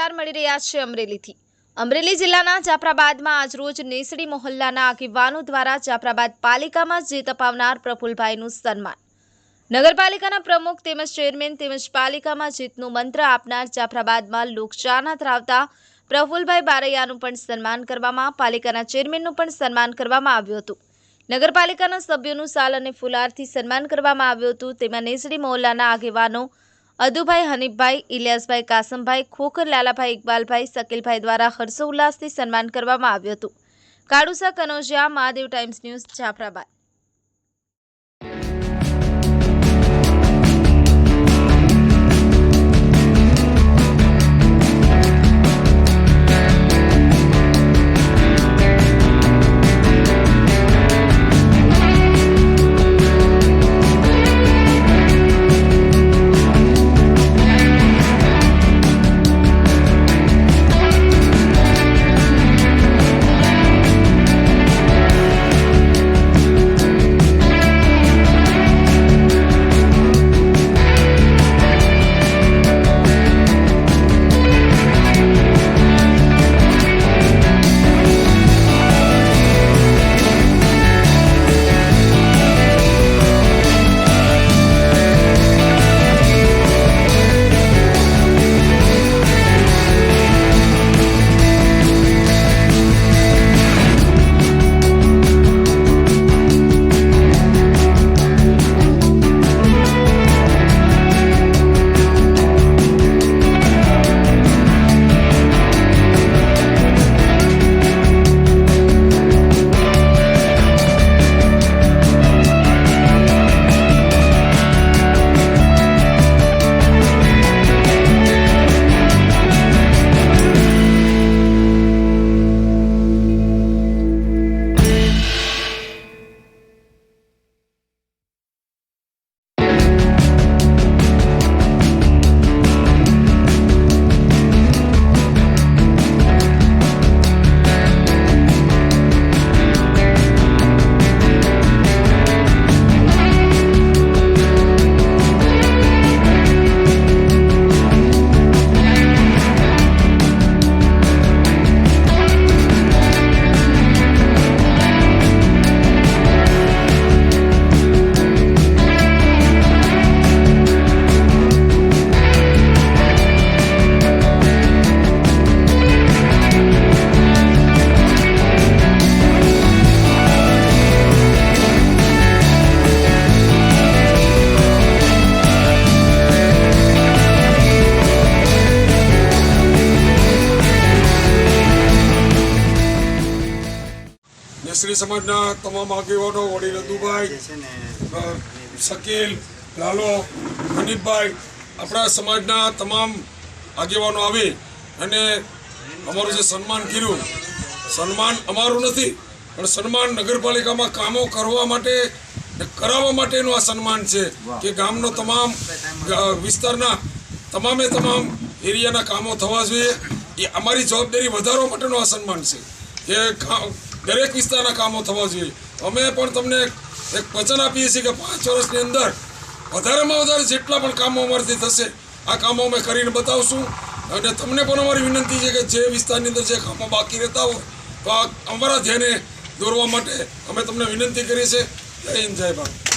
સમાચાર મળી રહ્યા છે અમરેલીથી। અમરેલી જિલ્લાના જાફરાબાદમાં આજરોજ નેસડી મોહલ્લાના આગેવાનો દ્વારા જાફરાબાદ પાલિકામાં જીત અપાવનાર પ્રફુલભાઈનું સન્માન। નગરપાલિકાના પ્રમુખ તેમજ ચેરમેન તેમજ પાલિકામાં જીતનું મંત્ર આપનાર જાફરાબાદમાં લોકચાહના ધરાવતા પ્રફુલભાઈ બારૈયાનું પણ સન્માન કરવામાં, પાલિકાના ચેરમેનનું પણ સન્માન કરવામાં આવ્યું હતું। નગરપાલિકાના સભ્યોનું શાલ અને ફુલારથી સન્માન કરવામાં આવ્યું હતું। તેમાં નેસડી મોહલ્લાના આગેવાનો અદુભાઈ, હનીફભાઈ, ઇલિયાસભાઈ, કાસમભાઈ, ખોખર, લાલાભાઈ, ઇકબાલભાઈ, શકીલભાઈ દ્વારા હર્ષોલ્લાસથી સન્માન કરવામાં આવ્યું હતું। Kalusa Kanojiya, Mahadev times news, Jafrabad. નેસડી સમાજના તમામ આગેવાનો, વડીલ અદુભાઈ, શકીલ, લાલો, હનીફભાઈ, આપણા સમાજના તમામ આગેવાનો આવી અને અમારું જે સન્માન કર્યું, સન્માન અમારું નથી પણ સન્માન નગરપાલિકામાં કામો કરવા માટે કરાવવા માટેનું આ સન્માન છે કે ગામનો તમામ વિસ્તારના તમામ એરિયાના કામો થવા જોઈએ। એ અમારી જવાબદારી વધારવા માટેનું આ સન્માન છે કે દરેક વિસ્તારના કામો થવા જોઈએ। અમે પણ તમને એક વચન આપીએ છીએ કે 5 વર્ષની અંદર વધારેમાં વધારે જેટલા પણ કામો અમારાથી થશે આ કામો અમે કરીને બતાવશું। અને તમને પણ અમારી વિનંતી છે કે જે વિસ્તારની અંદર જે કામો બાકી રહેતા હોય તો આ અમારા ધ્યાને દોરવા માટે અમે તમને વિનંતી કરી છે। જય હિન્દ, જય ભારત।